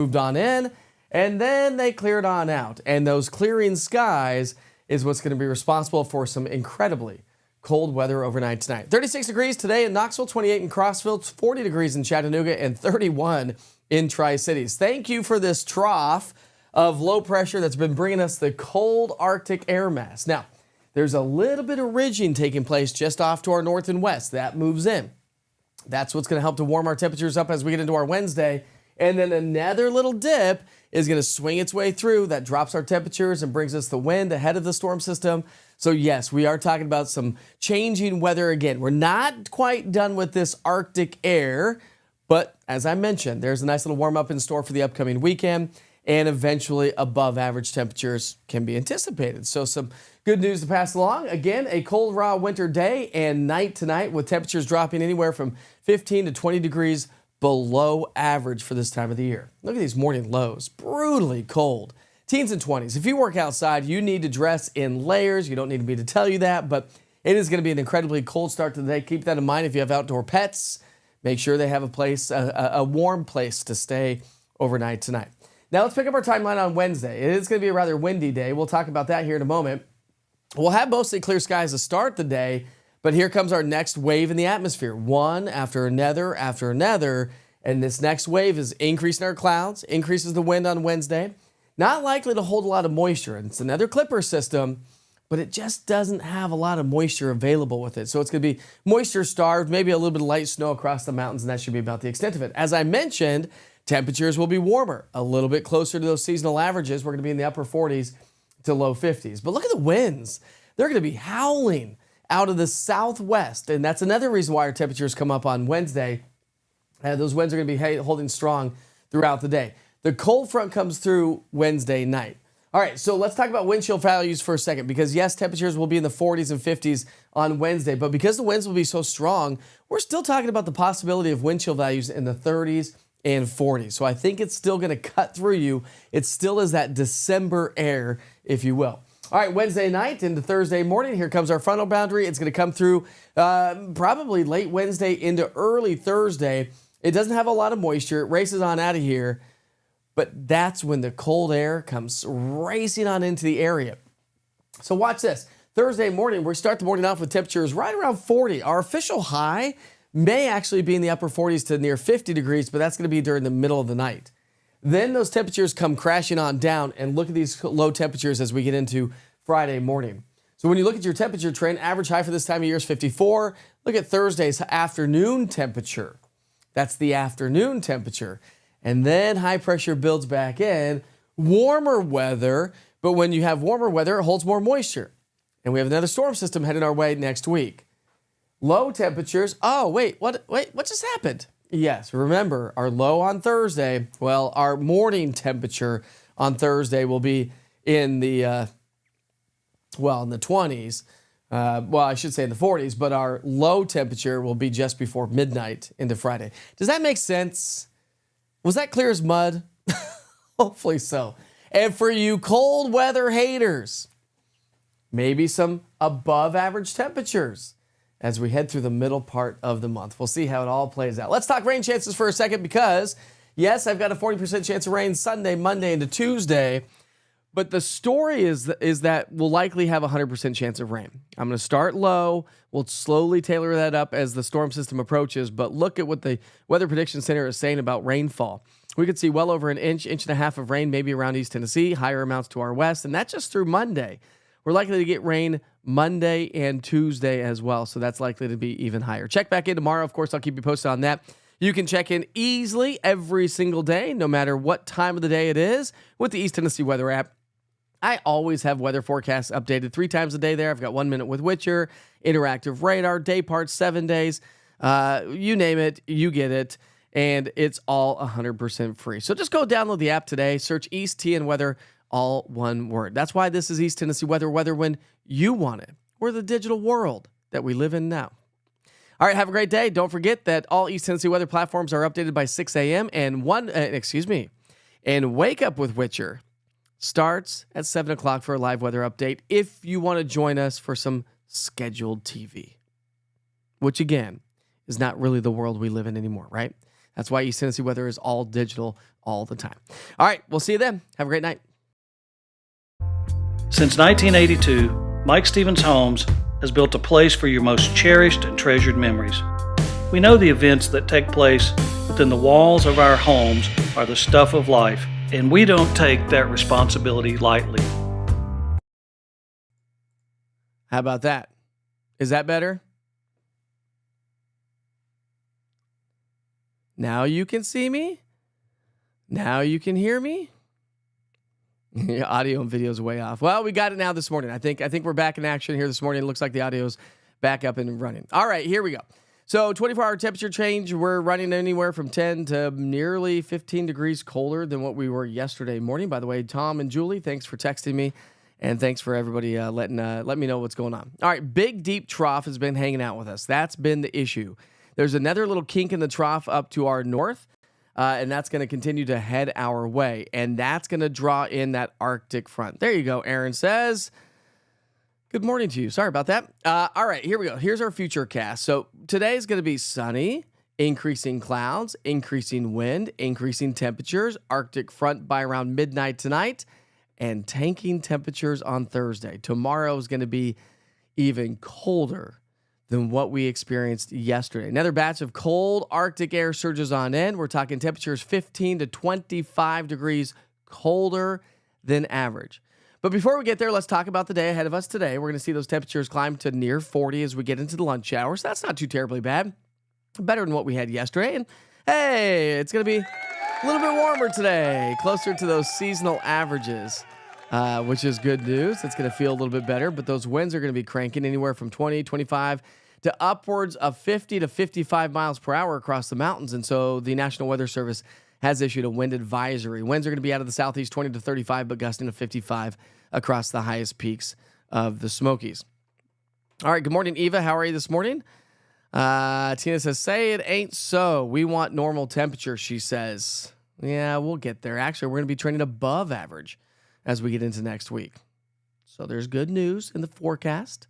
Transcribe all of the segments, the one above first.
moved on in, and then they cleared on out. And those clearing skies is what's going to be responsible for some incredibly cold weather overnight tonight. 36 degrees today in Knoxville, 28 in Crossville, 40 degrees in Chattanooga, and 31 in Tri-Cities. Thank you for this trough of low pressure that's been bringing us the cold Arctic air mass. Now, there's a little bit of ridging taking place just off to our north and west. That moves in. That's what's going to help to warm our temperatures up as we get into our Wednesday. And then another little dip is going to swing its way through. That drops our temperatures and brings us the wind ahead of the storm system. So yes, we are talking about some changing weather again. We're not quite done with this Arctic air, but as I mentioned, there's a nice little warm up in store for the upcoming weekend, and eventually above average temperatures can be anticipated. So some good news to pass along. Again, a cold, raw winter day and night tonight with temperatures dropping anywhere from 15 to 20 degrees below average for this time of the year. Look at these morning lows, brutally cold. Teens and 20s. If you work outside, you need to dress in layers. You don't need me to tell you that, but it is going to be an incredibly cold start to the day. Keep that in mind if you have outdoor pets. Make sure they have a place, a warm place to stay overnight tonight. Now let's pick up our timeline on Wednesday. It is going to be a rather windy day. We'll talk about that here in a moment. We'll have mostly clear skies to start the day, but here comes our next wave in the atmosphere. One after another, and this next wave is increasing our clouds, increases the wind on Wednesday. Not likely to hold a lot of moisture. It's another clipper system, but it just doesn't have a lot of moisture available with it. So it's going to be moisture starved, maybe a little bit of light snow across the mountains, and that should be about the extent of it. As I mentioned, temperatures will be warmer, a little bit closer to those seasonal averages. We're going to be in the upper 40s to low 50s. But look at the winds. They're going to be howling out of the southwest, and that's another reason why our temperatures come up on Wednesday. Those winds are going to be holding strong throughout the day. The cold front comes through Wednesday night. All right, so let's talk about wind chill values for a second, because yes, temperatures will be in the 40s and 50s on Wednesday, but because the winds will be so strong, we're still talking about the possibility of wind chill values in the 30s and 40s. So I think it's still going to cut through you. It still is that December air, if you will. All right, Wednesday night into Thursday morning, here comes our frontal boundary. It's going to come through probably late Wednesday into early Thursday. It doesn't have a lot of moisture. It races on out of here. But that's when the cold air comes racing on into the area. So watch this. Thursday morning, we start the morning off with temperatures right around 40. Our official high may actually be in the upper 40s to near 50 degrees, but that's going to be during the middle of the night. Then those temperatures come crashing on down, and look at these low temperatures as we get into Friday morning. So when you look at your temperature trend, average high for this time of year is 54. Look at Thursday's afternoon temperature. That's the afternoon temperature. And then high pressure builds back in, warmer weather, but when you have warmer weather, it holds more moisture. And we have another storm system headed our way next week. Low temperatures. Oh, wait, what just happened? Yes, remember, our low on Thursday, well, our morning temperature on Thursday will be in the, in the 20s. I should say in the 40s, but our low temperature will be just before midnight into Friday. Does that make sense? Was that clear as mud? Hopefully so. And for you cold weather haters, maybe some above average temperatures as we head through the middle part of the month. We'll see how it all plays out. Let's talk rain chances for a second, because yes, I've got a 40% chance of rain Sunday, Monday, into Tuesday. But the story is that we'll likely have a 100% chance of rain. I'm going to start low. We'll slowly tailor that up as the storm system approaches. But look at what the Weather Prediction Center is saying about rainfall. We could see well over an inch and a half of rain, maybe around East Tennessee, higher amounts to our west. And that's just through Monday. We're likely to get rain Monday and Tuesday as well. So that's likely to be even higher. Check back in tomorrow. Of course, I'll keep you posted on that. You can check in easily every single day, no matter what time of the day it is, with the East Tennessee Weather app. I always have weather forecasts updated 3 times a day there. I've got 1 minute with Witcher, interactive radar, day parts, 7 days. You name it, you get it. And it's all 100% free. So just go download the app today. Search eastTNweather, all one word. That's why this is East Tennessee Weather when you want it. We're the digital world that we live in now. All right, have a great day. Don't forget that all East Tennessee weather platforms are updated by 6 a.m. and Wake Up with Witcher starts at 7 o'clock for a live weather update if you want to join us for some scheduled TV, which again is not really the world we live in anymore, right? That's why East Tennessee Weather is all digital all the time. All right, we'll see you then. Have a great night. Since 1982, Mike Stevens Homes has built a place for your most cherished and treasured memories. We know the events that take place within the walls of our homes are the stuff of life, and we don't take that responsibility lightly. How about that? Is that better? Now you can see me? Now you can hear me? Audio and video is way off. Well, we got it now this morning. I think we're back in action here this morning. It looks like the audio's back up and running. All right, here we go. So 24-hour temperature change, we're running anywhere from 10 to nearly 15 degrees colder than what we were yesterday morning. By the way, Tom and Julie, thanks for texting me, and thanks for everybody let me know what's going on. All right, big, deep trough has been hanging out with us. That's been the issue. There's another little kink in the trough up to our north, and that's going to continue to head our way, and that's going to draw in that Arctic front. There you go, Aaron says. Good morning to you. Sorry about that. All right, here we go. Here's our future cast. So today is going to be sunny, increasing clouds, increasing wind, increasing temperatures, Arctic front by around midnight tonight, and tanking temperatures on Thursday. Tomorrow is going to be even colder than what we experienced yesterday. Another batch of cold Arctic air surges on in. We're talking temperatures 15 to 25 degrees colder than average. But before we get there, let's talk about the day ahead of us today. We're going to see those temperatures climb to near 40 as we get into the lunch hour. So that's not too terribly bad. Better than what we had yesterday. And hey, it's going to be a little bit warmer today, closer to those seasonal averages, which is good news. It's going to feel a little bit better, but those winds are going to be cranking anywhere from 20, 25 to upwards of 50 to 55 miles per hour across the mountains. And so the National Weather Service has issued a wind advisory. Winds are going to be out of the southeast 20 to 35, but gusting to 55 across the highest peaks of the Smokies. All right, good morning, Eva. How are you this morning? Tina says, say it ain't so. We want normal temperature, she says. Yeah, we'll get there. Actually, we're going to be trending above average as we get into next week. So there's good news in the forecast.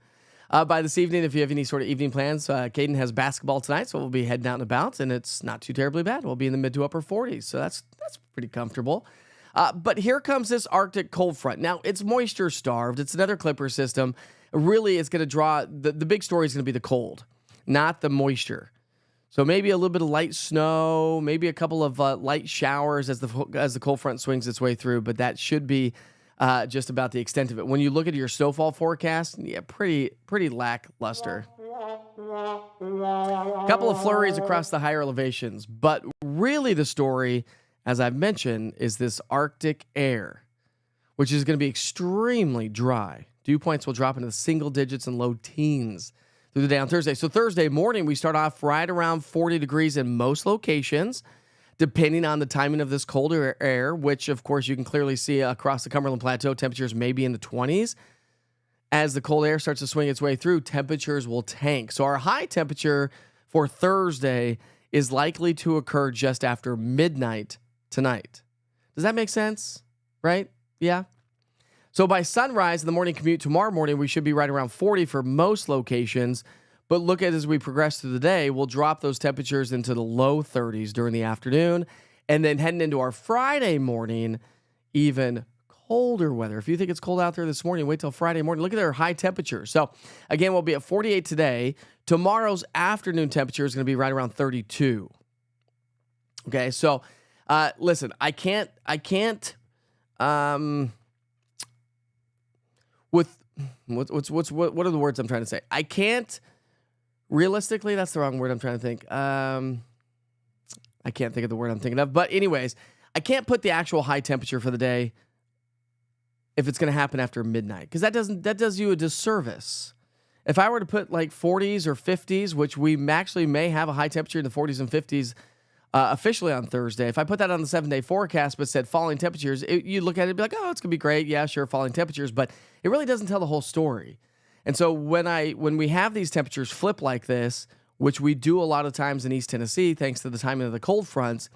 By this evening, if you have any sort of evening plans, Caden has basketball tonight, so we'll be heading out and about, and it's not too terribly bad. We'll be in the mid to upper 40s, so that's pretty comfortable. But here comes this Arctic cold front. Now, it's moisture starved. It's another Clipper system. Really, it's going to draw, the big story is going to be the cold, not the moisture. So maybe a little bit of light snow, maybe a couple of light showers as the cold front swings its way through, but that should be just about the extent of it. When you look at your snowfall forecast, yeah, pretty lackluster. A couple of flurries across the higher elevations, but really the story, as I've mentioned, is this Arctic air, which is going to be extremely dry. Dew points will drop into the single digits and low teens through the day on Thursday. So Thursday morning, we start off right around 40 degrees in most locations, depending on the timing of this colder air, which, of course, you can clearly see across the Cumberland Plateau, temperatures may be in the 20s. As the cold air starts to swing its way through, temperatures will tank. So our high temperature for Thursday is likely to occur just after midnight tonight. Does that make sense? Right? Yeah. So by sunrise in the morning commute tomorrow morning, we should be right around 40 for most locations. But look at as we progress through the day, we'll drop those temperatures into the low 30s during the afternoon. And then heading into our Friday morning, even colder weather. If you think it's cold out there this morning, wait till Friday morning. Look at their high temperatures. So again, we'll be at 48 today. Tomorrow's afternoon temperature is going to be right around 32. Okay, so listen, I can't. What are the words I'm trying to say? I can't. Realistically, that's the wrong word I'm trying to think. I can't think of the word I'm thinking of. But anyways, I can't put the actual high temperature for the day if it's going to happen after midnight, because that does you a disservice. If I were to put like 40s or 50s, which we actually may have a high temperature in the 40s and 50s officially on Thursday, if I put that on the 7-day forecast but said falling temperatures, you look at it and be like, oh, it's going to be great. Yeah, sure, falling temperatures. But it really doesn't tell the whole story. And so when we have these temperatures flip like this, which we do a lot of times in East Tennessee, thanks to the timing of the cold fronts,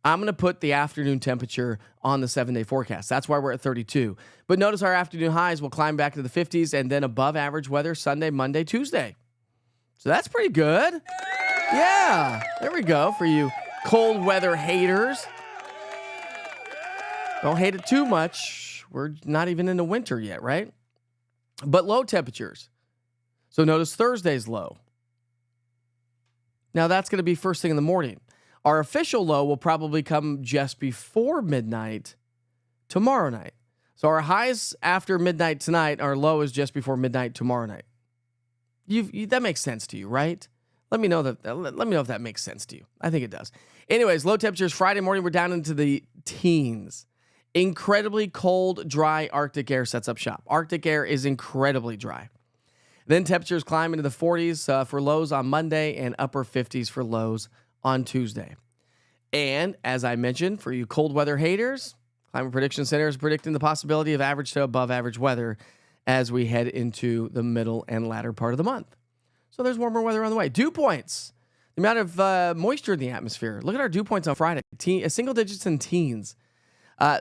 I'm going to put the afternoon temperature on the 7-day forecast. That's why we're at 32. But notice our afternoon highs will climb back to the 50s and then above average weather Sunday, Monday, Tuesday. So that's pretty good. Yeah, there we go for you Cold weather haters, don't hate it too much. We're not even in the winter yet, right? But low temperatures. So notice Thursday's low. Now that's going to be first thing in the morning. Our official low will probably come just before midnight tomorrow night. So our highs after midnight tonight, our low is just before midnight tomorrow night. That makes sense to you, right? Let me know if that makes sense to you. I think it does. Anyways, low temperatures Friday morning, we're down into the teens. Incredibly cold, dry Arctic air sets up shop. Arctic air is incredibly dry. Then temperatures climb into the 40s for lows on Monday and upper 50s for lows on Tuesday. And as I mentioned, for you cold weather haters, Climate Prediction Center is predicting the possibility of average to above average weather as we head into the middle and latter part of the month. So there's warmer weather on the way. Dew points, the amount of moisture in the atmosphere. Look at our dew points on Friday, single digits in teens.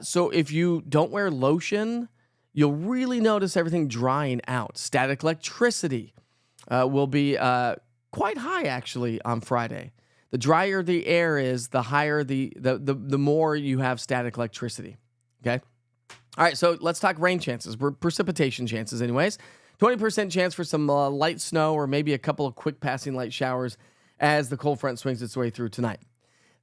So if you don't wear lotion, you'll really notice everything drying out. Static electricity will be quite high, actually, on Friday. The drier the air is, the higher the more you have static electricity. Okay? All right, so let's talk rain chances. Precipitation chances, anyways. 20% chance for some light snow or maybe a couple of quick passing light showers as the cold front swings its way through tonight.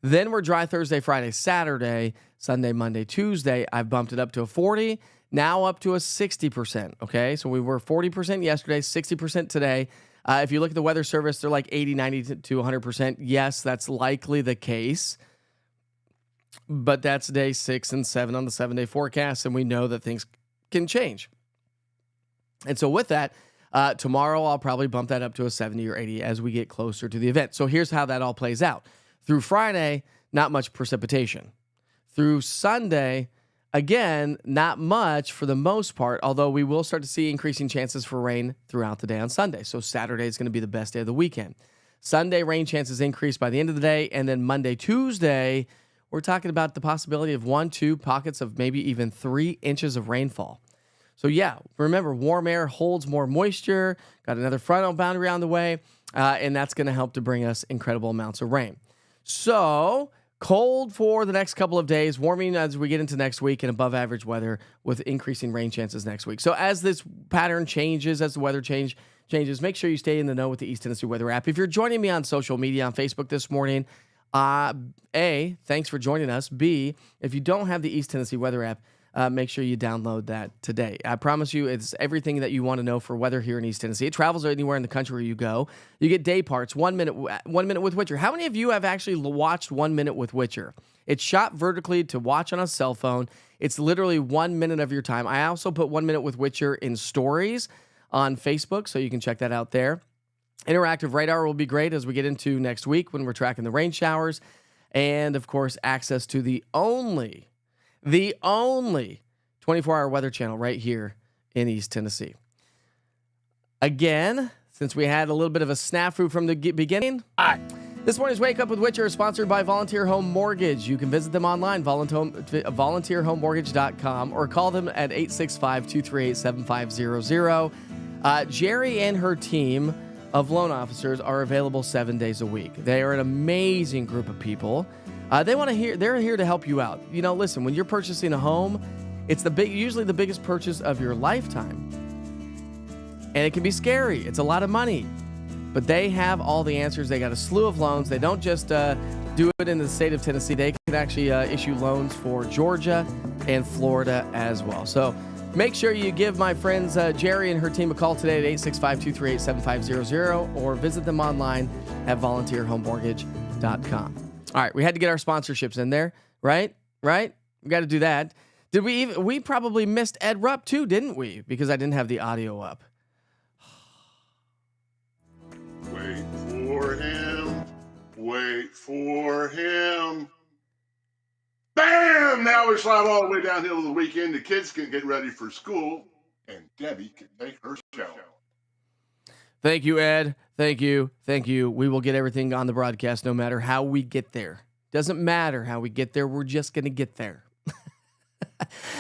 Then we're dry Thursday, Friday, Saturday, Sunday, Monday, Tuesday. I've bumped it up to a 40, now up to a 60%, okay? So we were 40% yesterday, 60% today. If you look at the weather service, they're like 80, 90 to 100%. Yes, that's likely the case. But that's day 6 and 7 on the 7-day forecast, and we know that things can change. And so with that, tomorrow I'll probably bump that up to a 70 or 80 as we get closer to the event. So here's how that all plays out. Through Friday, not much precipitation. Through Sunday, again, not much for the most part, although we will start to see increasing chances for rain throughout the day on Sunday. So Saturday is going to be the best day of the weekend. Sunday, rain chances increase by the end of the day, and then Monday, Tuesday, we're talking about the possibility of 1, 2 pockets of maybe even 3 inches of rainfall. So yeah, remember, warm air holds more moisture, got another frontal boundary on the way, and that's going to help to bring us incredible amounts of rain. So cold for the next couple of days, warming as we get into next week, and above average weather with increasing rain chances next week. So as this pattern changes, as the weather changes, make sure you stay in the know with the East Tennessee Weather app. If you're joining me on social media, on Facebook this morning, A, thanks for joining us. B, if you don't have the East Tennessee Weather app, make sure you download that today. I promise you, it's everything that you want to know for weather here in East Tennessee. It travels anywhere in the country where you go. You get day parts, 1 minute with Witcher. How many of you have actually watched 1 minute with Witcher? It's shot vertically to watch on a cell phone. It's literally 1 minute of your time. I also put 1 minute with Witcher in stories on Facebook, so you can check that out there. Interactive radar will be great as we get into next week when we're tracking the rain showers. And, of course, access to the only 24-hour weather channel right here in East Tennessee. Again, since we had a little bit of a snafu from the beginning, this morning's Wake Up with Witcher is sponsored by Volunteer Home Mortgage. You can visit them online, volunteerhomemortgage.com, or call them at 865-238-7500. Jerry and her team of loan officers are available 7 days a week. They are an amazing group of people. They're here to help you out. You know, listen, when you're purchasing a home, it's usually the biggest purchase of your lifetime. And it can be scary. It's a lot of money. But they have all the answers. They got a slew of loans. They don't just do it in the state of Tennessee. They can actually issue loans for Georgia and Florida as well. So make sure you give my friends Jerry and her team a call today at 865-238-7500 or visit them online at volunteerhomemortgage.com. All right, we had to get our sponsorships in there, right? We got to do that. Did we probably missed Ed Rupp too, didn't we? Because I didn't have the audio up. Wait for him. Wait for him. Bam! Now we slide all the way downhill to the weekend. The kids can get ready for school, and Debbie can take her shower. Thank you, Ed. Thank you. We will get everything on the broadcast no matter how we get there. Doesn't matter how we get there. We're just going to get there.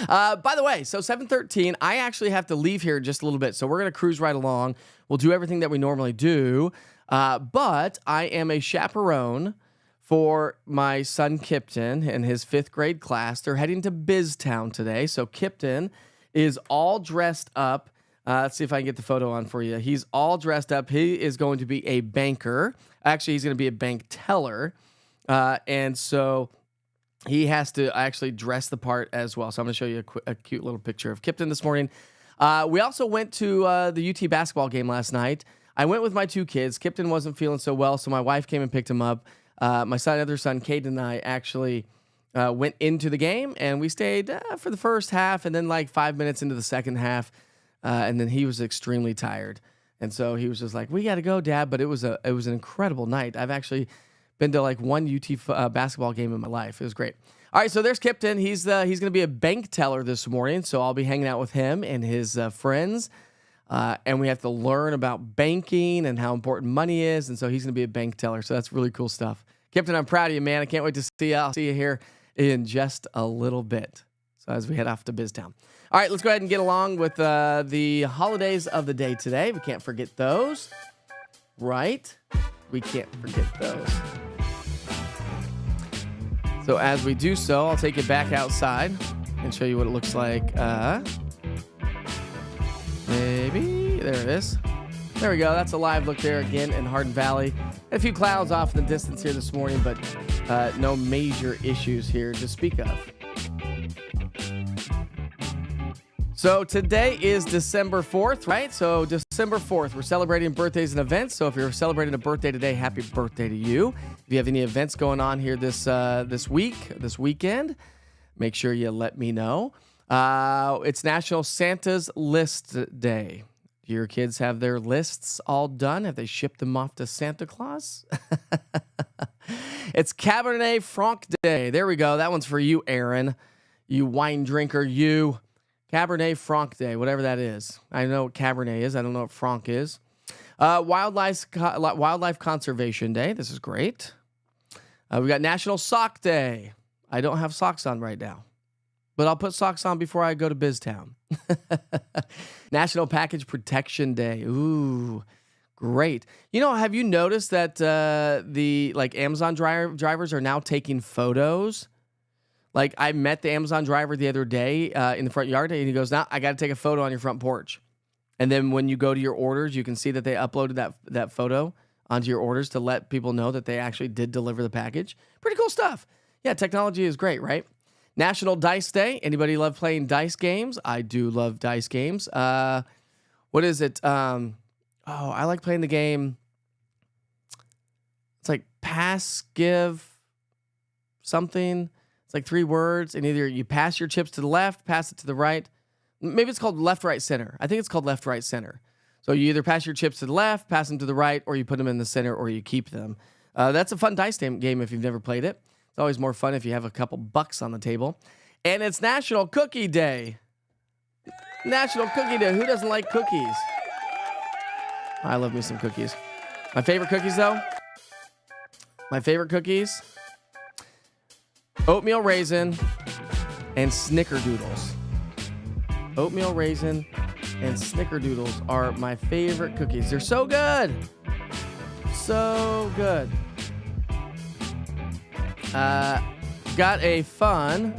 By the way, so 7:13, I actually have to leave here just a little bit. So we're going to cruise right along. We'll do everything that we normally do. But I am a chaperone for my son Kipton and his 5th grade class. They're heading to Biztown today. So Kipton is all dressed up. Let's see if I can get the photo on for you. He's all dressed up. He is going to be a banker. Actually, he's going to be a bank teller. And so he has to actually dress the part as well. So I'm going to show you a cute little picture of Kipton this morning. We also went to the UT basketball game last night. I went with my 2 kids. Kipton wasn't feeling so well, so my wife came and picked him up. My other son, Caden, and I actually went into the game, and we stayed for the first half, and then like 5 minutes into the second half, and then he was extremely tired. And so he was just like, "We got to go, Dad." But it was an incredible night. I've actually been to like one UT basketball game in my life. It was great. All right, so there's Kipton. He's going to be a bank teller this morning, so I'll be hanging out with him and his friends. And we have to learn about banking and how important money is. And so he's going to be a bank teller. So that's really cool stuff. Kipton, I'm proud of you, man. I can't wait to see you. I'll see you here in just a little bit. So as we head off to Biztown. All right, let's go ahead and get along with the holidays of the day today. We can't forget those, right? We can't forget those. So as we do so, I'll take you back outside and show you what it looks like. Maybe. There it is. There we go. That's a live look there again in Hardin Valley. A few clouds off in the distance here this morning, but no major issues here to speak of. So today is December 4th, right? So December 4th, we're celebrating birthdays and events. So if you're celebrating a birthday today, happy birthday to you. If you have any events going on here this weekend, make sure you let me know. It's National Santa's List Day. Do your kids have their lists all done? Have they shipped them off to Santa Claus? It's Cabernet Franc Day. There we go. That one's for you, Aaron. You wine drinker, you. Cabernet Franc Day, whatever that is. I know what Cabernet is. I don't know what Franc is. Wildlife Conservation Day. This is great. We got National Sock Day. I don't have socks on right now, but I'll put socks on before I go to Biztown. National Package Protection Day. Ooh, great. You know, have you noticed that the Amazon drivers are now taking photos? Like, I met the Amazon driver the other day in the front yard, and he goes, "Now I got to take a photo on your front porch." And then when you go to your orders, you can see that they uploaded that photo onto your orders to let people know that they actually did deliver the package. Pretty cool stuff. Yeah, technology is great, right? National Dice Day. Anybody love playing dice games? I do love dice games. What is it? I like playing the game. It's like pass, give, something. It's like 3 words, and either you pass your chips to the left, pass it to the right. Maybe it's called left, right, center. I think it's called left, right, center. So you either pass your chips to the left, pass them to the right, or you put them in the center, or you keep them. That's a fun dice game if you've never played it. It's always more fun if you have a couple bucks on the table. And it's National Cookie Day. National Cookie Day. Who doesn't like cookies? I love me some cookies. My favorite cookies, though? My favorite cookies? Oatmeal raisin and snickerdoodles. Oatmeal raisin and snickerdoodles are my favorite cookies. They're so good. So good. Got a fun...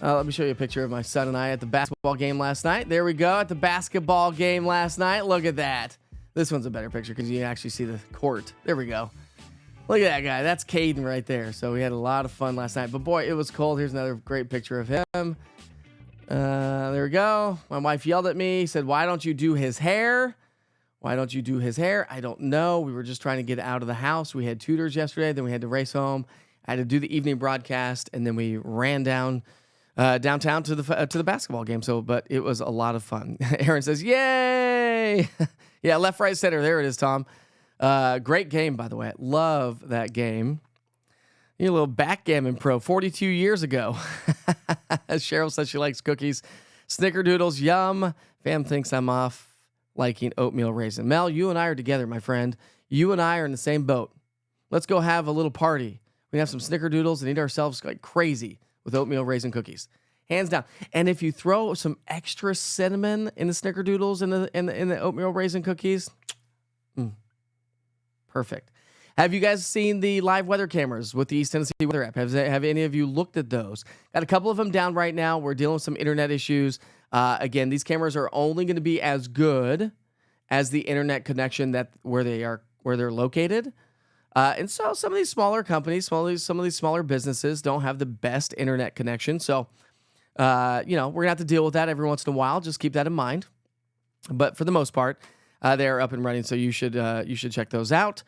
let me show you a picture of my son and I at the basketball game last night. There we go, at the basketball game last night. Look at that. This one's a better picture because you can actually see the court. There we go. Look at that guy. That's Caden right there. So we had a lot of fun last night. But boy, it was cold. Here's another great picture of him. There we go. My wife yelled at me, said, "Why don't you do his hair?" Why don't you do his hair? I don't know. We were just trying to get out of the house. We had tutors yesterday. Then we had to race home. I had to do the evening broadcast. And then we ran downtown to the basketball game. But it was a lot of fun. Aaron says, "Yay!" Yeah, left, right, center. There it is, Tom. Great game, by the way. Love that game. You're a little backgammon pro 42 years ago. Cheryl says she likes cookies. Snickerdoodles, yum. Fam thinks I'm off liking oatmeal raisin. Mel, you and I are together, my friend. You and I are in the same boat. Let's go have a little party. We have some snickerdoodles and eat ourselves like crazy with oatmeal raisin cookies. Hands down. And if you throw some extra cinnamon in the snickerdoodles and in the oatmeal raisin cookies, perfect. Have you guys seen the live weather cameras with the East Tennessee Weather app? Have any of you looked at those? Got a couple of them down right now. We're dealing with some internet issues. Again, these cameras are only going to be as good as the internet connection where they're located. And so some of these smaller companies, some of these smaller businesses don't have the best internet connection. So, we're going to have to deal with that every once in a while. Just keep that in mind. But for the most part, they're up and running. So you should check those out.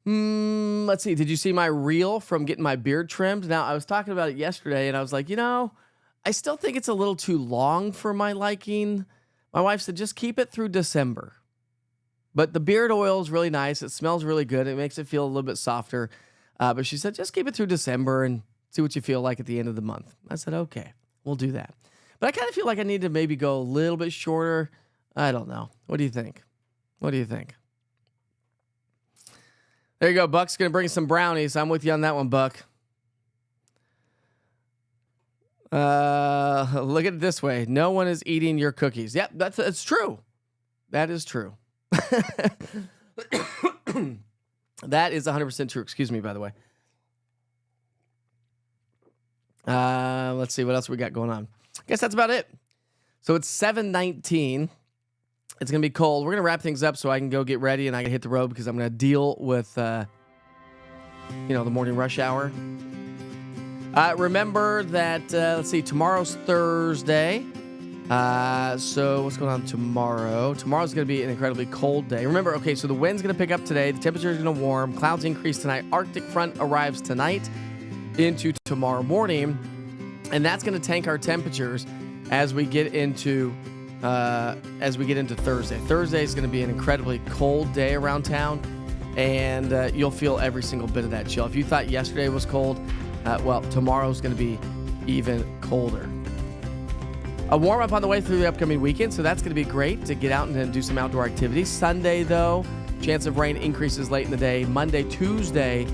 Let's see. Did you see my reel from getting my beard trimmed? Now, I was talking about it yesterday, and I was like, I still think it's a little too long for my liking. My wife said, just keep it through December. But the beard oil is really nice. It smells really good. It makes it feel a little bit softer. But she said, just keep it through December and see what you feel like at the end of the month. I said, okay, we'll do that. But I kind of feel like I need to maybe go a little bit shorter. I don't know. What do you think? There you go. Buck's going to bring some brownies. I'm with you on that one, Buck. Look at it this way. No one is eating your cookies. Yep, that's true. That is true. That is 100% true. Excuse me, by the way. Let's see what else we got going on. I guess that's about it. So it's 7:19. It's going to be cold. We're going to wrap things up so I can go get ready and I can hit the road because I'm going to deal with, the morning rush hour. Remember that, tomorrow's Thursday. So what's going on tomorrow? Tomorrow's going to be an incredibly cold day. Remember, okay, so the wind's going to pick up today. The temperature is going to warm. Clouds increase tonight. Arctic front arrives tonight into tomorrow morning. And that's going to tank our temperatures as we get into Thursday. Thursday is going to be an incredibly cold day around town, and you'll feel every single bit of that chill. If you thought yesterday was cold, tomorrow's going to be even colder. A warm up on the way through the upcoming weekend, so that's going to be great to get out and do some outdoor activities. Sunday, though, chance of rain increases late in the day. Monday, Tuesday,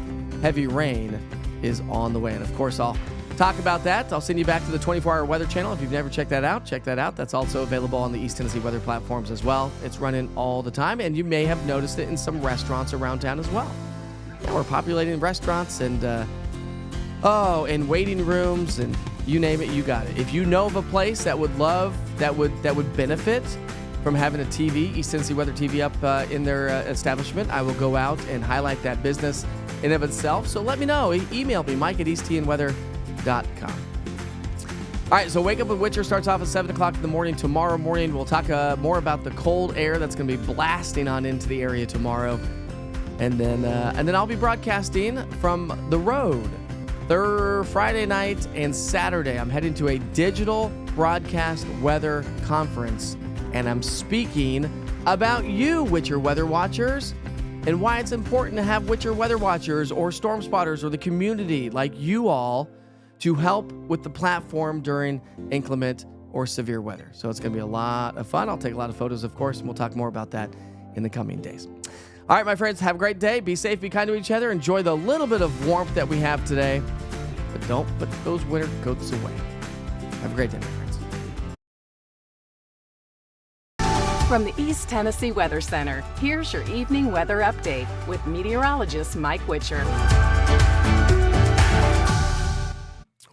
heavy rain is on the way. And, of course, I'll talk about that. I'll send you back to the 24-hour weather channel. If you've never checked that out, check that out. That's also available on the East Tennessee weather platforms as well. It's running all the time, and you may have noticed it in some restaurants around town as well. Yeah, we're populating restaurants and waiting rooms, and you name it, you got it. If you know of a place that would benefit from having a TV, East Tennessee Weather TV up in their establishment, I will go out and highlight that business in of itself. So let me know. Email me, Mike at eastTNweather.com. All right, so Wake Up with Witcher starts off at 7 o'clock in the morning. Tomorrow morning, we'll talk more about the cold air that's going to be blasting on into the area tomorrow. And then I'll be broadcasting from the road Friday night and Saturday. I'm heading to a digital broadcast weather conference, and I'm speaking about you, Witcher Weather Watchers, and why it's important to have Witcher Weather Watchers or storm spotters or the community like you all to help with the platform during inclement or severe weather. So it's going to be a lot of fun. I'll take a lot of photos, of course, and we'll talk more about that in the coming days. All right, my friends, have a great day. Be safe, be kind to each other. Enjoy the little bit of warmth that we have today, but don't put those winter coats away. Have a great day, my friends. From the East Tennessee Weather Center, here's your evening weather update with meteorologist Mike Witcher.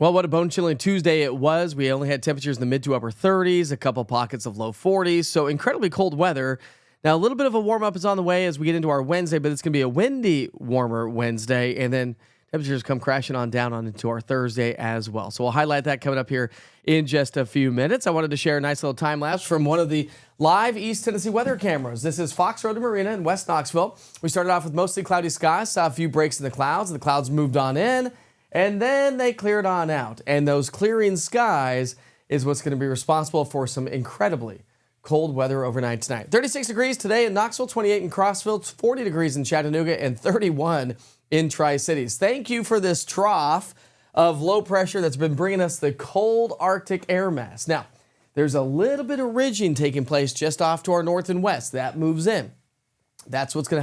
Well, what a bone-chilling Tuesday it was. We only had temperatures in the mid to upper 30s, a couple pockets of low 40s, so incredibly cold weather. Now, a little bit of a warm-up is on the way as we get into our Wednesday, but it's going to be a windy, warmer Wednesday, and then temperatures come crashing on down on into our Thursday as well. So we'll highlight that coming up here in just a few minutes. I wanted to share a nice little time-lapse from one of the live East Tennessee weather cameras. This is Fox Road Marina in West Knoxville. We started off with mostly cloudy skies, saw a few breaks in the clouds. The clouds moved on in, and then they cleared on out. And those clearing skies is what's going to be responsible for some incredibly cold weather overnight tonight. 36 degrees today in Knoxville, 28 in Crossville, 40 degrees in Chattanooga, and 31 in Tri-Cities. Thank you for this trough of low pressure that's been bringing us the cold Arctic air mass. Now, there's a little bit of ridging taking place just off to our north and west. That moves in. That's what's going to help